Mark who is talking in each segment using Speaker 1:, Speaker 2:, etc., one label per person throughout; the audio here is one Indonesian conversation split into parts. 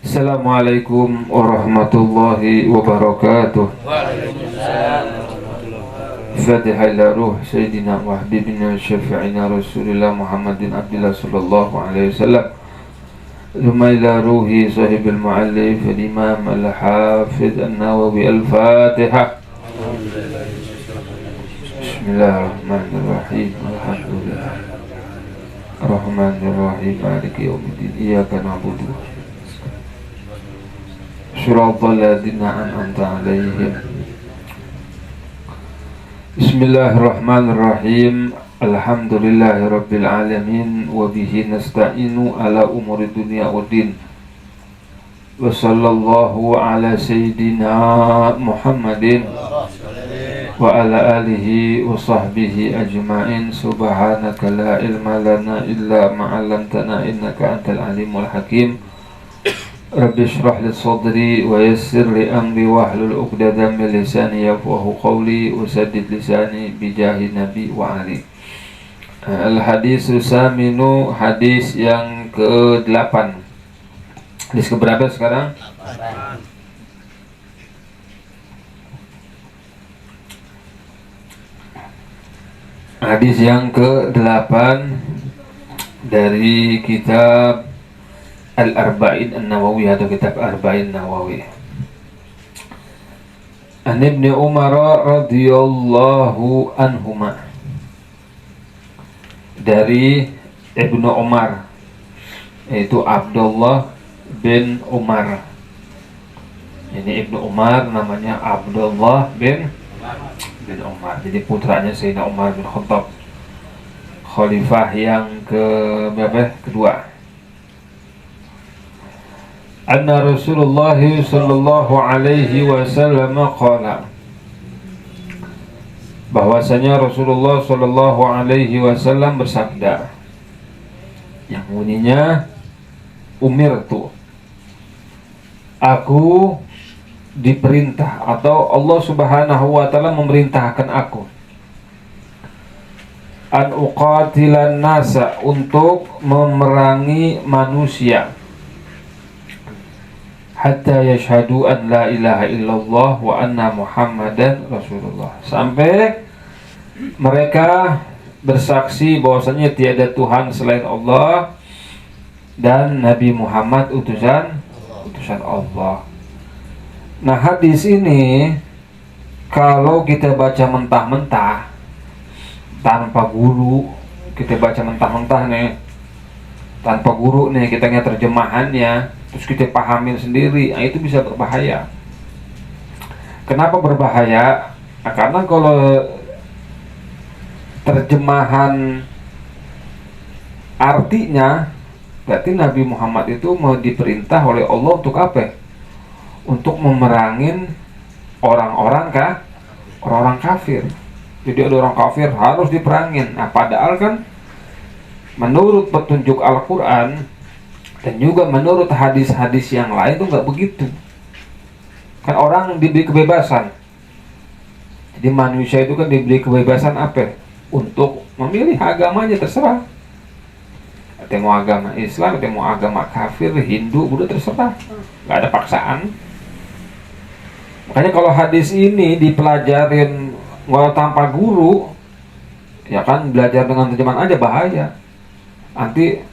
Speaker 1: Assalamualaikum warahmatullahi wabarakatuh. Fatihah ila ruh Sayyidina wa Habibina Syafi'ina Rasulullah Muhammadin Abdullah sallallahu alaihi wasallam. Thumma ila ruhi sahibil mu'allif al-imam al-hafidh an-Nawawi al-Fatihah. Bismillahirrahmanirrahim. Alhamdulillah Ar-Rahmanir-Rahim Maliki yaumiddin. Iyyaka na'budu Shiratal ladzina an'amta 'alaihim. Bismillahirrahmanirrahim. Alhamdulillahirabbil alamin wa bihi nasta'inu ala umuri dunya waddin. Wa sallallahu ala sayyidina Muhammadin wa ala alihi wa sahbihi ajma'in. Subhanaka la ilma lana illa ma 'allamtana innaka antal alimul hakim. Rabbi shrah li sadri wa yassir li amri wahlul 'uqdatam min lisani yafqahu qawli wa saddid lisani bijahi nabi wa ali. Al-hadis saminu, hadis yang ke-8. Hadis keberapa sekarang?
Speaker 2: 8.
Speaker 1: Hadis yang ke-8 dari kitab Al-Arba'in An-Nawawi atau kitab Arba'in Nawawi. An Ibnu Umar radhiyallahu anhuma, dari Ibnu Umar, yaitu Abdullah bin Umar. Ini Ibnu Umar namanya Abdullah bin Umar. Jadi putranya Sayyidina Umar bin Khattab, khalifah yang kedua. Anna Rasulullah sallallahu alaihi wasallam qala, bahwasanya Rasulullah sallallahu alaihi wasallam bersabda, yang bunyinya umirtu, aku diperintah, atau Allah Subhanahu wa taala memerintahkan aku, an uqatilan nasa, untuk memerangi manusia, hatta yashhadu an la ilaha illallah wa anna muhammadan rasulullah, sampai mereka bersaksi bahwasanya tiada Tuhan selain Allah dan Nabi Muhammad utusan Allah. Nah, hadis ini kalau kita baca mentah-mentah tanpa guru, kita baca mentah-mentah nih tanpa guru nih, kita nggak terjemahannya, terus kita pahamin sendiri, nah itu bisa berbahaya. Kenapa berbahaya? Nah, karena kalau terjemahan artinya, berarti Nabi Muhammad itu mau diperintah oleh Allah untuk apa? Untuk memerangin orang-orang kafir. Jadi ada orang kafir harus diperangin. Nah, padahal kan menurut petunjuk Al-Quran dan juga menurut hadis-hadis yang lain itu nggak begitu. Kan orang diberi kebebasan. Jadi manusia itu kan diberi kebebasan apa? Untuk memilih agamanya, terserah. Ada mau agama Islam, ada mau agama kafir, Hindu, Buddha, terserah. Nggak ada paksaan. Makanya kalau hadis ini dipelajarin walau tanpa guru, ya kan belajar dengan terjemahan aja bahaya. Nanti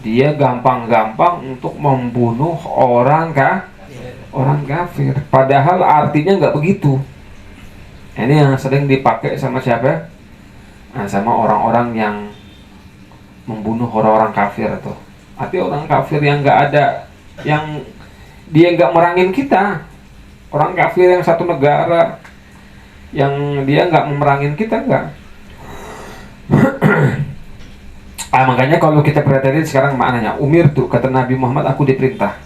Speaker 1: dia gampang-gampang untuk membunuh orang kafir. Padahal artinya nggak begitu. Ini yang sering dipakai sama siapa? Nah, sama orang-orang yang membunuh orang-orang kafir tuh. Artinya orang kafir yang nggak ada, yang dia nggak merangin kita. Orang kafir yang satu negara, yang dia nggak memerangin kita, nggak. Makanya kalau kita perhatiin sekarang maknanya umir tuh, kata Nabi Muhammad, aku diperintah.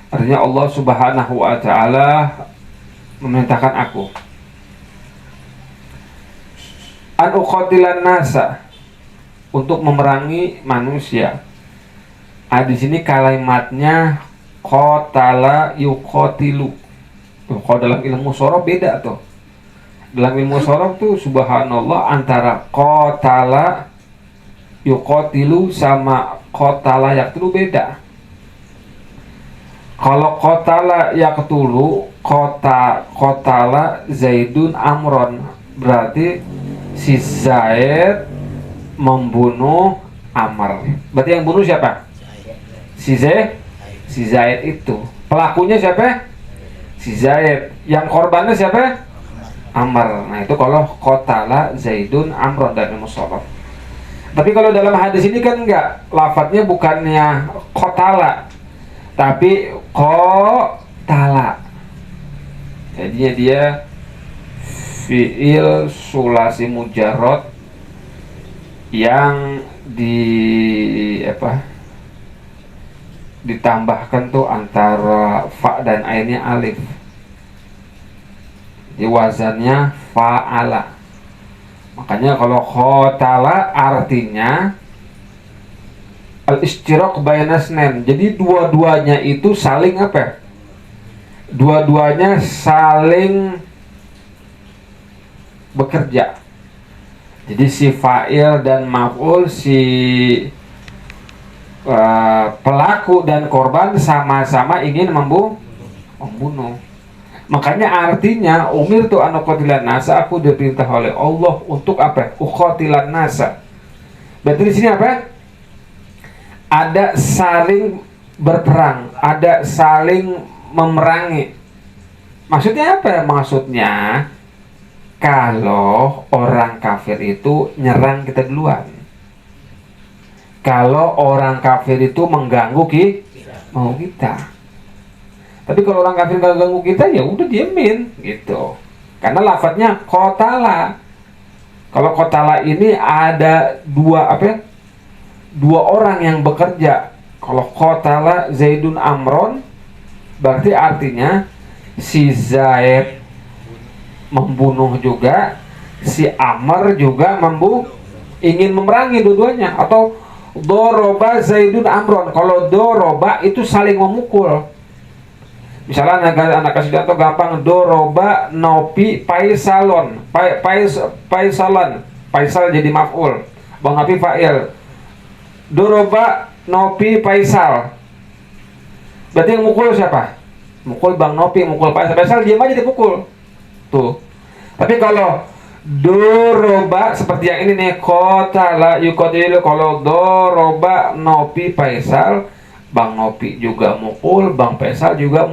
Speaker 1: Artinya Allah Subhanahu wa taala memerintahkan aku an uqatilan nasa, untuk memerangi manusia. Di sini kalimatnya qatala yuqatilu. Kalau dalam ilmu sorof beda tuh. Dalam ilmu sorof tuh subhanallah, antara qatala yuqatilu sama qatala yaqtulu beda. Kalau kotala yaqtulu, kotala Zaidun Amron, berarti si Zaid membunuh Amr. Berarti yang bunuh siapa? Si Zaid itu. Pelakunya siapa? Si Zaid. Yang korbannya siapa? Amr. Nah itu kalau kotala Zaidun Amron dan Musholaf. Tapi kalau dalam hadis ini kan enggak, lafadznya bukannya kotala, tapi kotala. Jadinya dia fiil sulasi mujarrad yang ditambahkan tuh antara fa dan ainnya alif. Di wazannya fa'ala. Makanya kalau khotala artinya al-istiraq baina snain. Jadi dua-duanya itu saling apa? Dua-duanya saling bekerja. Jadi si fa'il dan maf'ul, si pelaku dan korban sama-sama ingin membunuh. Makanya artinya umirtu an uqatilan nasa, aku diperintah oleh Allah untuk apa? Uqatilan nasa. Berarti di sini apa? Ada saling berperang, ada saling memerangi. Maksudnya apa? Maksudnya kalau orang kafir itu nyerang kita duluan. Kalau orang kafir itu mengganggu mau kita. Tapi kalau orang kafir nggak ganggu kita, ya udah diemin gitu. Karena lafadznya kotala. Kalau kotala ini ada dua orang yang bekerja. Kalau kotala Zaidun Amron, berarti artinya si Zaid membunuh juga, si Amr juga ingin memerangi dua-duanya. Atau doroba Zaidun Amron. Kalau doroba itu saling memukul. Misalnya anak kasih contoh gampang, doroba nopi paisalon, paisalan, paisal jadi maf'ul, bang Nopi fa'il. Doroba nopi paisal. Berarti yang mukul siapa? Mukul bang Nopi, mukul paisal diam aja dipukul. Tuh. Tapi kalau doroba seperti yang ini nih, kotala yukotilu, kalau doroba nopi paisal, Bang Nopi juga mukul, Bang Faisal juga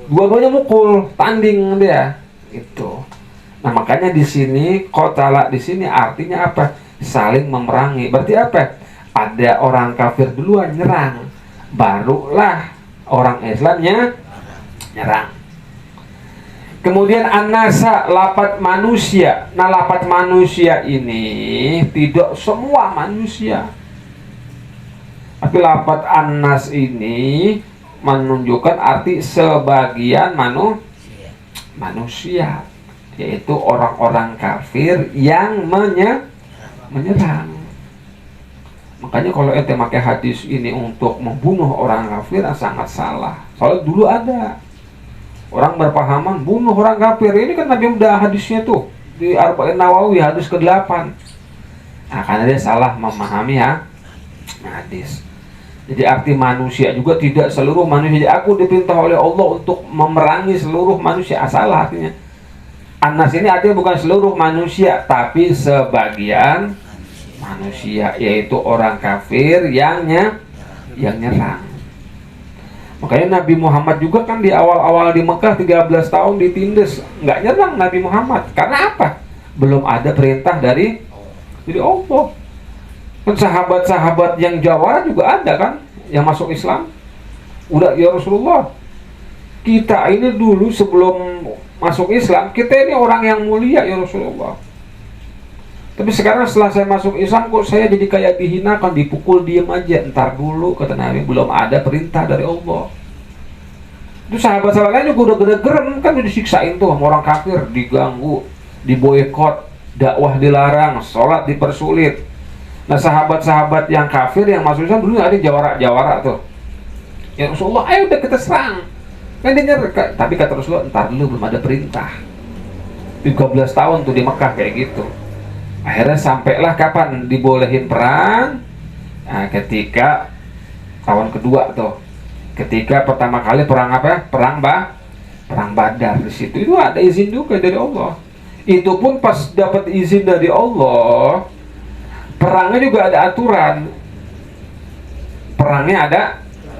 Speaker 1: dua-duanya mukul, tanding dia. Itu. Nah, makanya di sini kotala di sini artinya apa? Saling memerangi. Berarti apa? Ada orang kafir duluan nyerang, barulah orang Islamnya nyerang. Kemudian an-nasa, lapat manusia. Nah, lapat manusia ini tidak semua manusia. Tapi lapat an-nas ini menunjukkan arti sebagian manusia, yaitu orang-orang kafir yang menyerang. Makanya kalau ente pakai hadis ini untuk membunuh orang kafir sangat salah. Soalnya dulu ada orang berpahaman bunuh orang kafir. Ini kan Nabi udah hadisnya tuh di Arba'in Nawawi hadis ke-8. Nah, karena dia salah memahami hadis. Jadi arti manusia juga tidak seluruh manusia. Jadi aku diperintah oleh Allah untuk memerangi seluruh manusia. Salah artinya. An-nas ini artinya bukan seluruh manusia, tapi sebagian manusia, yaitu orang kafir yang nyerang. Makanya Nabi Muhammad juga kan di awal-awal di Mekah 13 tahun ditindas, nggak nyerang Nabi Muhammad. Karena apa? Belum ada perintah dari Allah. Kan sahabat-sahabat yang jawara juga ada kan, yang masuk Islam. Udah, ya Rasulullah, kita ini dulu sebelum masuk Islam, kita ini orang yang mulia ya Rasulullah. Tapi sekarang setelah saya masuk Islam, kok saya jadi kayak dihinakan, dipukul, diem aja. Ntar dulu, kata Nabi, belum ada perintah dari Allah. Itu sahabat-sahabat lain juga udah gede-gerem, kan udah disiksain tuh sama orang kafir, diganggu, diboykot, dakwah dilarang, sholat dipersulit. Nah, sahabat-sahabat yang kafir yang masuk Islam dulu ada jawara-jawara tuh. Ya Rasulullah, ayo udah kita serang. Kan dia nyerang. Tapi kata Rasulullah, ntar dulu belum ada perintah. 13 tahun tuh di Mekah kayak gitu. Akhirnya sampailah kapan dibolehin perang? Nah, ketika tahun kedua tuh Ketika pertama kali perang apa? Perang Badar. Di situ itu ada izin juga dari Allah. Itu pun pas dapat izin dari Allah, perangnya juga ada aturan. Perangnya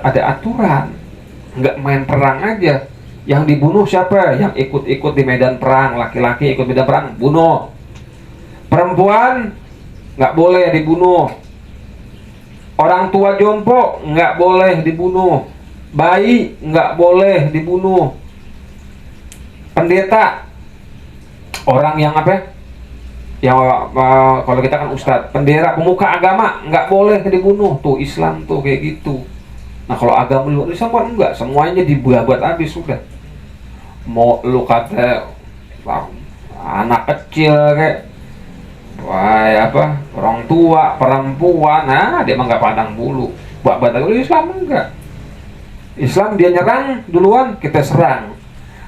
Speaker 1: ada aturan. Nggak main perang aja. Yang dibunuh siapa? Yang ikut-ikut di medan perang. Laki-laki ikut medan perang, bunuh. Perempuan nggak boleh dibunuh. Orang tua jompo nggak boleh dibunuh. Bayi nggak boleh dibunuh. Pendeta, orang yang apa? Yang kalau kita kan ustadz, pendeta, pemuka agama nggak boleh dibunuh. Tuh Islam tuh kayak gitu. Nah kalau agama luar Islam kan enggak, semuanya dibuat habis sudah. Mau lu kata anak kecil kayak, wah apa, orang tua, perempuan, nah dia mah nggak pandang bulu. Buat Islam enggak. Islam dia nyerang duluan, kita serang.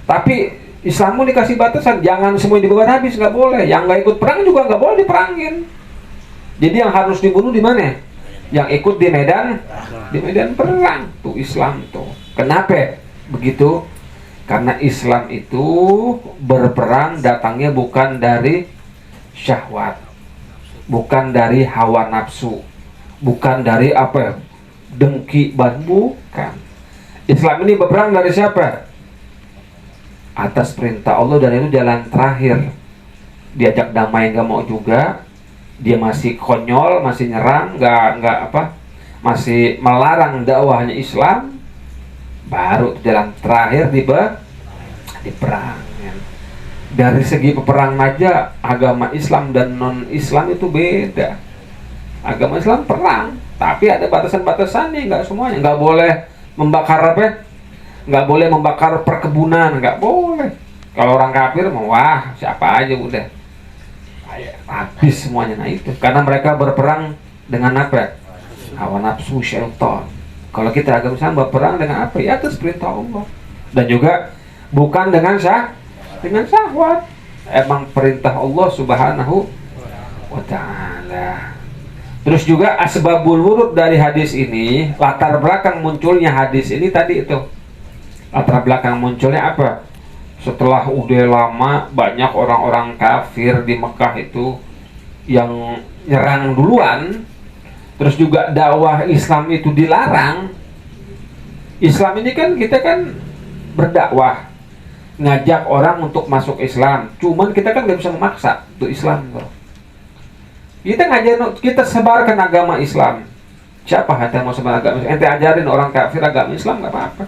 Speaker 1: Tapi Islammu dikasih batasan, jangan semua dibuat habis, nggak boleh. Yang nggak ikut perang juga nggak boleh diperangin. Jadi yang harus dibunuh di mana? Yang ikut di medan perang. Tuh Islam tuh. Kenapa begitu? Karena Islam itu berperang datangnya bukan dari syahwat, bukan dari hawa nafsu, bukan dari apa? Dengki, bukan. Islam ini berperang dari siapa? Atas perintah Allah, dan itu jalan terakhir. Diajak damai nggak mau juga, dia masih konyol, masih nyerang, nggak apa, masih melarang dakwahnya Islam, baru jalan terakhir di perang. Dari segi peperangan aja, agama Islam dan non Islam itu beda. Agama Islam perang, tapi ada batasan-batasannya, nggak semuanya. Nggak boleh membakar apa? Nggak boleh membakar perkebunan, nggak boleh. Kalau orang kafir wah siapa aja udah habis semuanya. Nah itu karena mereka berperang dengan apa? Hawa nafsu, syaitan. Kalau kita agama Islam berperang dengan apa? Ya atas perintah Allah. Dan juga bukan dengan syahwat. Emang perintah Allah Subhanahu wa ta'ala. Terus juga asbabul wurud dari hadis ini, latar belakang munculnya hadis ini tadi itu. Latar belakang munculnya apa? Setelah udah lama banyak orang-orang kafir di Mekah itu yang nyerang duluan, terus juga dakwah Islam itu dilarang. Islam ini kan kita kan berdakwah, ngajak orang untuk masuk Islam. Cuman kita kan nggak bisa memaksa untuk Islam. Kita ngajarin, kita sebarkan agama Islam. Siapa hati mau sebar agama Islam? Ente ajarin orang kafir agama Islam nggak apa-apa.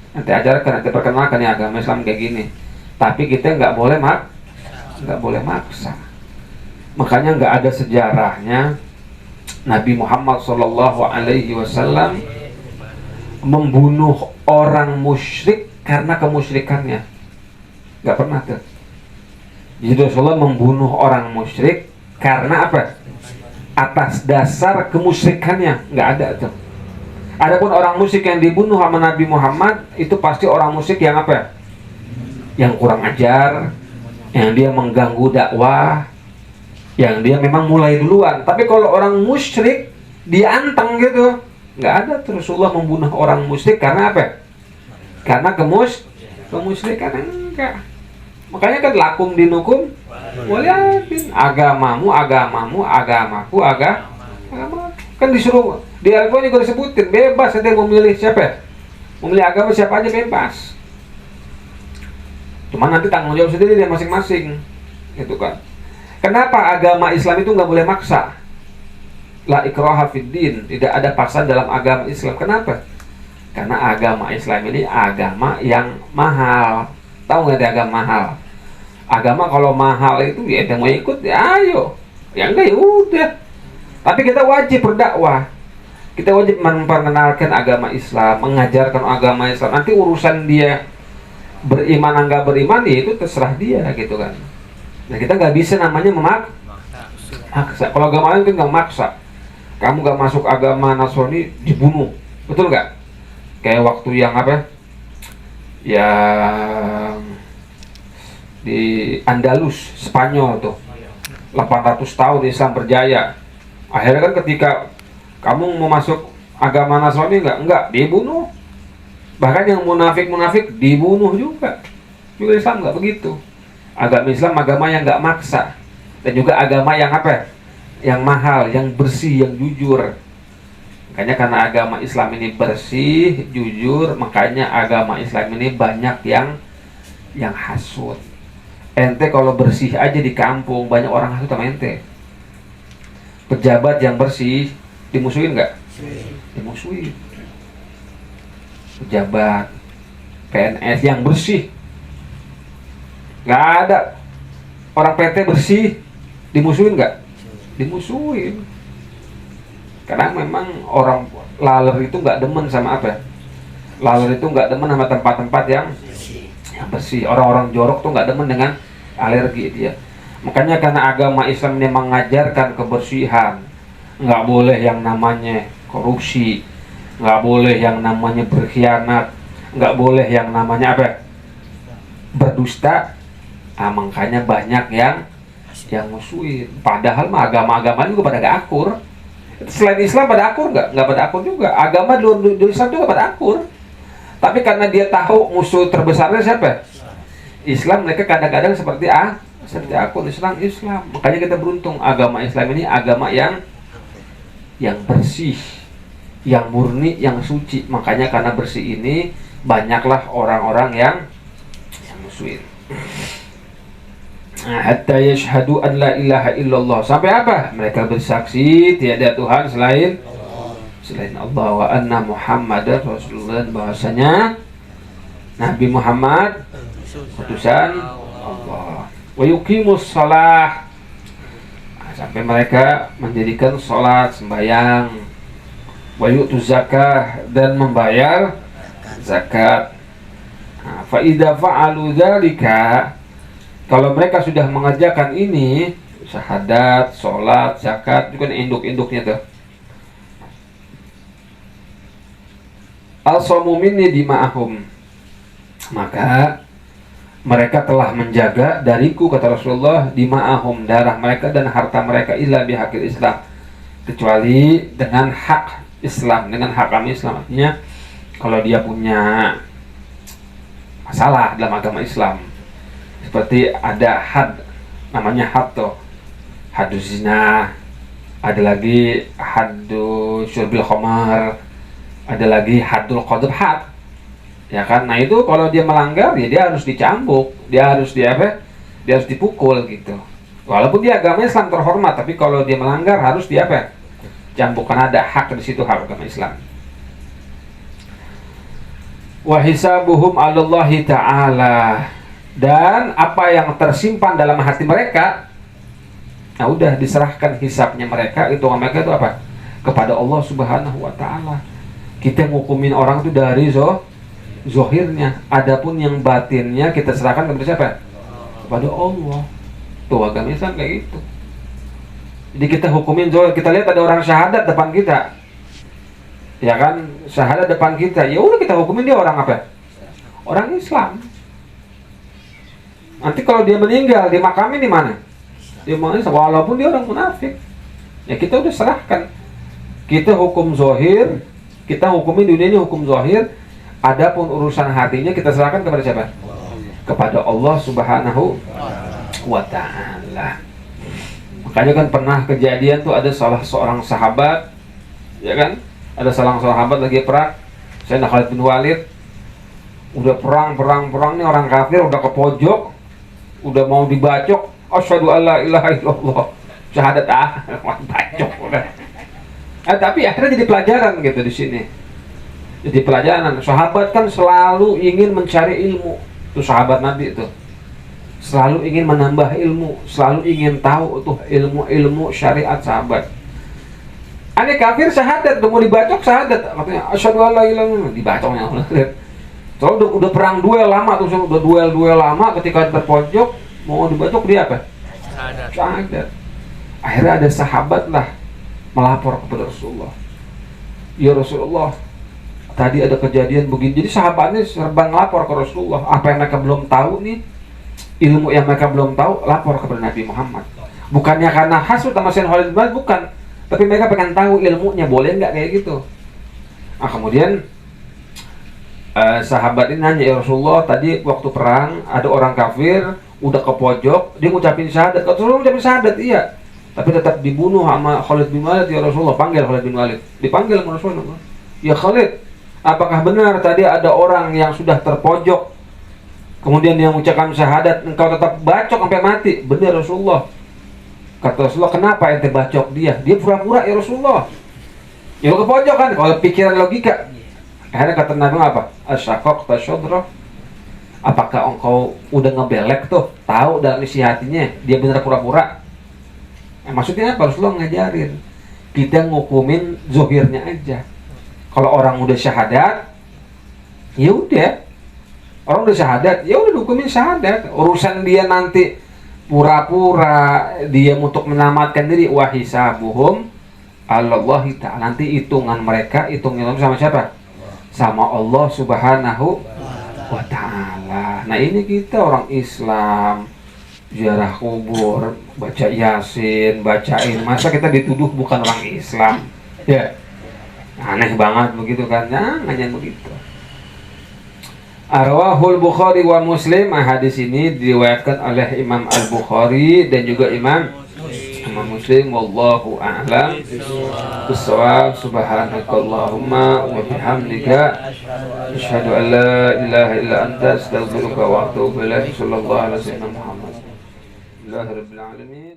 Speaker 1: Nanti ajarkan, nanti perkenalkan ya agama Islam kayak gini. Tapi kita nggak boleh maksa. Makanya nggak ada sejarahnya Nabi Muhammad SAW membunuh orang musyrik karena kemusyrikannya. Nggak pernah tuh. Jadi Rasulullah membunuh orang musyrik karena apa? Atas dasar kemusyrikannya. Nggak ada tuh. Adapun orang musyrik yang dibunuh sama Nabi Muhammad itu pasti orang musyrik yang apa? Yang kurang ajar, yang dia mengganggu dakwah, yang dia memang mulai duluan. Tapi kalau orang musyrik dia anteng gitu, nggak ada. Rasulullah membunuh orang musyrik karena apa? Karena kemusyrikan enggak. Makanya kan lakum dinukum waliyatin, agamamu, agamaku. Kan disuruh di Al-Quran juga disebutin bebas, ada yang memilih siapa? Memilih agama siapa aja bebas. Cuma nanti tanggung jawab sendiri dia masing-masing, gitu kan? Kenapa agama Islam itu nggak boleh maksa? La ikraha fid din, tidak ada paksaan dalam agama Islam. Kenapa? Karena agama Islam ini agama yang mahal. Tahu nggak dia agama mahal? Agama kalau mahal itu ya yang mau ikut ya ayo, yang enggak ya udah. Tapi kita wajib berdakwah. Kita wajib memperkenalkan agama Islam, mengajarkan agama Islam. Nanti urusan dia beriman enggak beriman ya itu terserah dia gitu kan. Nah kita nggak bisa namanya memaksa. Kalau agama lain kan nggak maksa. Kamu nggak masuk agama Nasrani dibunuh, betul nggak? Kayak waktu yang apa? Yang di Andalus, Spanyol tuh, 800 tahun Islam berjaya. Akhirnya kan ketika kamu mau masuk agama Nasrani enggak dibunuh.
Speaker 2: Bahkan yang munafik dibunuh juga. Juga Islam nggak begitu. Agama Islam agama yang nggak maksa, dan juga agama yang apa? Yang mahal, yang bersih, yang jujur. Makanya karena agama Islam ini bersih, jujur, makanya agama Islam ini banyak yang hasut. Ente kalau bersih aja di kampung banyak orang hasut sama ente. Pejabat yang bersih dimusuhin nggak? Dimusuhin. Pejabat PNS yang bersih, nggak ada. Orang PT bersih dimusuhin nggak? Dimusuhin. Karena memang orang laler itu nggak demen sama apa? Laler itu nggak demen sama tempat-tempat yang bersih. Orang-orang jorok tuh nggak demen dengan alergi dia. Makanya karena agama Islam ini mengajarkan kebersihan, nggak boleh yang namanya korupsi, nggak boleh yang namanya berkhianat, nggak boleh yang namanya apa? Berdusta. Makanya banyak yang musuhin. Padahal mah agama-agama juga pada gak akur. Selain Islam pada akur nggak? Nggak pada akur juga. Agama di luar Islam juga pada akur. Tapi karena dia tahu musuh terbesarnya siapa? Islam, mereka kadang-kadang seperti akur. Islam. Makanya kita beruntung agama Islam ini agama yang bersih, yang murni, yang suci. Makanya karena bersih ini banyaklah orang-orang yang musuhin. Hatta yashhadu an la ilaha illallah. Sampai apa? Mereka bersaksi tiada Tuhan selain Allah, wa anna Muhammadar Rasulullah, bahwasanya Nabi Muhammad utusan Allah. Wa yuqimus shalah. Sampai mereka mendirikan salat, sembahyang. Wa yu'tuz zakah, dan membayar zakat. Fa idza fa'alu dzalika, kalau mereka sudah mengerjakan ini, syahadat, sholat, zakat, itu kan induk-induknya tuh. Al-shamu minni dima'ahum, maka mereka telah menjaga dariku, kata Rasulullah, dima'ahum, darah mereka dan harta mereka, illa bihaqil Islam, kecuali dengan hak Islam, dengan hak kami Islam. Artinya kalau dia punya masalah dalam agama Islam, seperti ada had, namanya had tuh, hadus zina, ada lagi hadus syurbil khamar, ada lagi hadul qadhf, had, ya kan? Nah itu kalau dia melanggar, ya dia harus dicambuk, dia harus dia harus dipukul gitu. Walaupun dia agama Islam terhormat, tapi kalau dia melanggar harus dia cambuk, karena ada hak di situ, hak agama Islam. Wa hisabuhum 'alallahi ta'ala, dan apa yang tersimpan dalam hati mereka, nah udah diserahkan hisabnya mereka, itu mereka itu apa? Kepada Allah Subhanahu wa ta'ala. Kita ngukumin orang itu dari zohirnya, adapun yang batinnya kita serahkan kepada siapa? Kepada Allah. Tuh agama Islam kayak gitu. Jadi kita hukumin zohir, kita lihat ada orang syahadat depan kita, ya kan, syahadat depan kita, ya udah kita hukumin dia orang apa? Orang Islam. Nanti kalau dia meninggal, dimakamin di mana? Dia walaupun dia orang munafik, ya kita udah serahkan. Kita hukum zohir, kita hukumin dunia ini hukum zohir. Adapun urusan hatinya kita serahkan kepada siapa? Kepada Allah Subhanahu wa ta'ala. Makanya kan pernah kejadian tuh, ada salah seorang sahabat, ya kan? Ada salah sahabat lagi perang, Sayyidina Khalid bin Walid, udah perang nih, orang kafir udah ke pojok, udah mau dibacok, asyhadu alla ilaha illallah, syahadat bacok udah. Tapi akhirnya jadi pelajaran gitu di sini. Jadi pelajaran. Sahabat kan selalu ingin mencari ilmu. Itu sahabat Nabi itu. Selalu ingin menambah ilmu, selalu ingin tahu tuh ilmu syariat sahabat. Ada kafir syahadat, udah mau dibacok syahadat, katanya asyhadu alla ilaha illallah, dibacoknya. Soalnya udah perang duel lama tuh, udah duel lama, ketika terpojok mau dibacok dia apa? Syahadat. Akhirnya ada sahabat lah melapor kepada Rasulullah. Ya Rasulullah, tadi ada kejadian begini. Jadi sahabatnya serba ngelapor ke Rasulullah. Apa yang mereka belum tahu nih, ilmu yang mereka belum tahu, lapor kepada Nabi Muhammad. Bukannya karena hasud sama Sayyidina Khalid bin Walid, bukan. Tapi mereka pengen tahu ilmunya, boleh nggak kayak gitu. Kemudian sahabat ini nanya, ya Rasulullah, tadi waktu perang ada orang kafir udah ke pojok, dia ngucapin syahadat. Kalau Rasulullah ngucapin syahadat, iya, tapi tetap dibunuh sama Khalid bin Walid. Ya Rasulullah, panggil Khalid bin Walid. Dipanggil sama Rasulullah. Ya Khalid, apakah benar tadi ada orang yang sudah terpojok, kemudian dia mengucapkan syahadat, engkau tetap bacok sampai mati? Benar Rasulullah. Kata Rasulullah, kenapa ente bacok dia? Dia pura-pura ya Rasulullah. Ya ke pojok kan, kalau pikiran logika. Akhirnya kata Nabi apa? Asyaqaq tasyadra. Apakah engkau udah ngebelek tuh, tahu dalam isi hatinya dia benar pura-pura? Maksudnya apa? Rasulullah ngajarin kita ngukumin zohirnya aja. Kalau orang udah syahadat, ya udah. Orang udah syahadat, ya udah hukumin syahadat. Urusan dia nanti pura-pura dia untuk menyelamatkan diri, wa hisabuhum 'alallahi ta'ala. Nanti hitungan mereka, hitungnya sama siapa? Sama Allah Subhanahu wa ta'ala. Nah, ini kita orang Islam, ziarah kubur, baca Yasin, bacain. Masa kita dituduh bukan orang Islam? Ya, aneh banget begitu kan? Jangan begitu. Arwahul Bukhari wa Muslim. Hadis ini diriwayatkan oleh Imam Al-Bukhari dan juga Imam Muslim. Wallahu a'lam bissawab. Subhanakallahumma wa bihamdika asyhadu an la ilaha illa anta astaghfiruka wa atubu ilaik. Sallallahu alaihi wasallam. Muhammad. Alhamdulillahirabbil alamin.